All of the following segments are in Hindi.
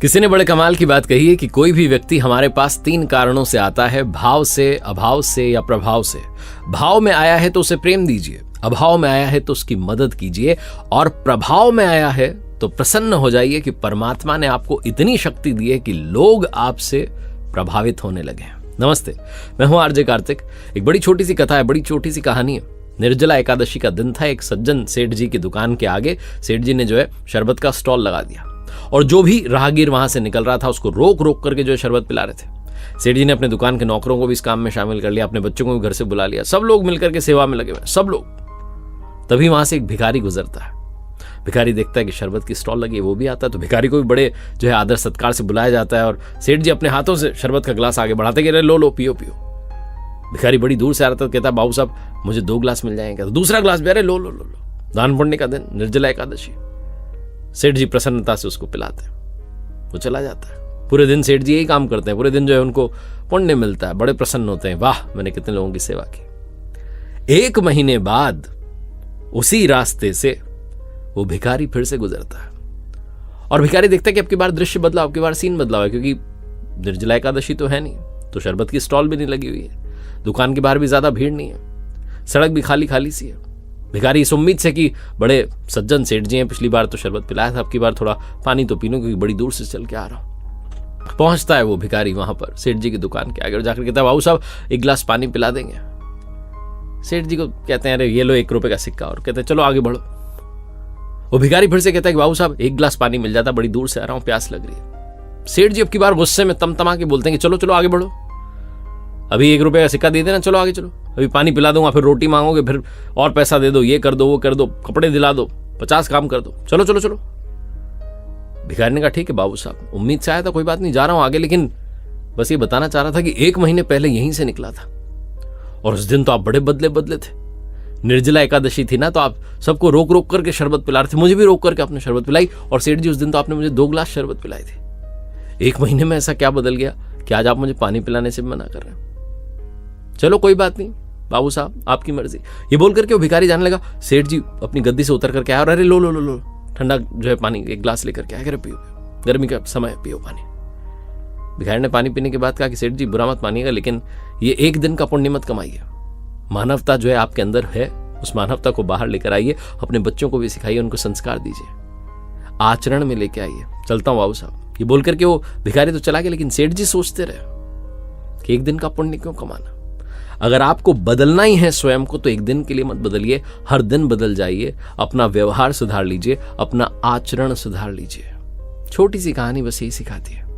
किसी ने बड़े कमाल की बात कही है कि कोई भी व्यक्ति हमारे पास 3 कारणों से आता है, भाव से, अभाव से या प्रभाव से। भाव में आया है तो उसे प्रेम दीजिए, अभाव में आया है तो उसकी मदद कीजिए, और प्रभाव में आया है तो प्रसन्न हो जाइए कि परमात्मा ने आपको इतनी शक्ति दी है कि लोग आपसे प्रभावित होने लगे हैं। नमस्ते, मैं हूं आरजे कार्तिक। एक बड़ी छोटी सी कथा है, बड़ी छोटी सी कहानी है। निर्जला एकादशी का दिन था। एक सज्जन सेठ जी की दुकान के आगे सेठ जी ने जो है शरबत का स्टॉल लगा दिया, और जो भी राहगीर वहां से निकल रहा था उसको रोक रोक करके जो है शरबत पिला रहे थे। सेठ जी ने अपने दुकान के नौकरों को भी इस काम में शामिल कर लिया, अपने बच्चों को भी घर से बुला लिया, सब लोग मिलकर के सेवा में लगे हुए, सब लोग। तभी वहां से एक भिखारी गुजरता है। भिखारी देखता है कि शरबत की स्टॉल लगी है, वो भी आता है, तो भिखारी को भी बड़े जो है आदर सत्कार से बुलाया जाता है। और सेठ जी अपने हाथों से शरबत का गिलास आगे बढ़ाते कि लो लो पियो पियो। भिखारी बड़ी दूर से आ रहा था, कहता बाबू साहब मुझे 2 गिलास मिल जाएंगे। तो दूसरा गिलास भी, अरे लो लो लो लो। दान पुण्य का दिन, निर्जला एकादशी। सेठ जी प्रसन्नता से उसको पिलाते हैं, वो चला जाता है। पूरे दिन सेठ जी यही काम करते हैं, पूरे दिन जो है उनको पुण्य मिलता है, बड़े प्रसन्न होते हैं, वाह मैंने कितने लोगों की सेवा की। 1 महीने बाद उसी रास्ते से वो भिखारी फिर से गुजरता है, और भिखारी देखता है कि अब की बार दृश्य बदला, अब की बार सीन बदला है, क्योंकि निर्जला एकादशी तो है नहीं, तो शरबत की स्टॉल भी नहीं लगी हुई है, दुकान के बाहर भी ज्यादा भीड़ नहीं है, सड़क भी खाली खाली सी है। भिखारी इस उम्मीद से कि बड़े सज्जन सेठ जी हैं, पिछली बार तो शरबत पिलाया था, अब की बार थोड़ा पानी तो पी लूं क्योंकि बड़ी दूर से चल के आ रहा हूं। पहुंचता है वो भिखारी वहां पर सेठ जी की दुकान के आगे, और जाकर कहता है बाबू साहब 1 गिलास पानी पिला देंगे। सेठ जी को कहते हैं अरे ये लो 1 रुपए का सिक्का, और कहते हैं चलो आगे बढ़ो। वो भिखारी फिर से कहता है कि बाबू साहब 1 गिलास पानी मिल जाता, बड़ी दूर से आ रहा हूं, प्यास लग रही है। सेठ जी अब की बार गुस्से में तमतमा के बोलते हैं कि चलो चलो आगे बढ़ो, अभी 1 रुपए का सिक्का दे देना, चलो आगे चलो, अभी पानी पिला दूंगा, फिर रोटी मांगोगे, फिर और पैसा दे दो, ये कर दो वो कर दो, कपड़े दिला दो, 50 काम कर दो, चलो चलो चलो। भिखारी ने कहा ठीक है बाबू साहब, उम्मीद से आया था, कोई बात नहीं, जा रहा हूं आगे, लेकिन बस ये बताना चाह रहा था कि 1 महीने पहले यहीं से निकला था, और उस दिन तो आप बड़े बदले बदले थे। निर्जला एकादशी थी ना, तो आप सबको रोक रोक करके शरबत पिला रहे थे, मुझे भी रोक करके आपने शरबत पिलाई, और सेठ जी उस दिन तो आपने मुझे 2 गिलास शरबत पिलाई थी। 1 महीने में ऐसा क्या बदल गया कि आज आप मुझे पानी पिलाने से भी मना कर रहे हैं? चलो कोई बात नहीं बाबू साहब, आपकी मर्जी। ये बोल करके वो भिखारी जाने लगा। सेठ जी अपनी गद्दी से उतर करके आया, और अरे लो लो लो लो ठंडा जो है पानी 1 गिलास लेकर के आया, पियो पियो, गर्मी का समय, पियो पानी। भिखारी ने पानी पीने के बाद कहा कि सेठ जी बुरा मत मानिएगा, लेकिन ये 1 दिन का पुण्य मत कमाइए। मानवता जो है आपके अंदर है, उस मानवता को बाहर लेकर आइए, अपने बच्चों को भी सिखाइए, उनको संस्कार दीजिए, आचरण में लेके आइए। चलता हूं बाबू साहब। ये बोल करके वो भिखारी तो चला गया, लेकिन सेठ जी सोचते रहे कि 1 दिन का पुण्य क्यों कमाना। अगर आपको बदलना ही है स्वयं को, तो 1 दिन के लिए मत बदलिए, हर दिन बदल जाइए, अपना व्यवहार सुधार लीजिए, अपना आचरण सुधार लीजिए। छोटी सी कहानी बस यही सिखाती है।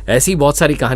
ऐसी बहुत सारी कहानी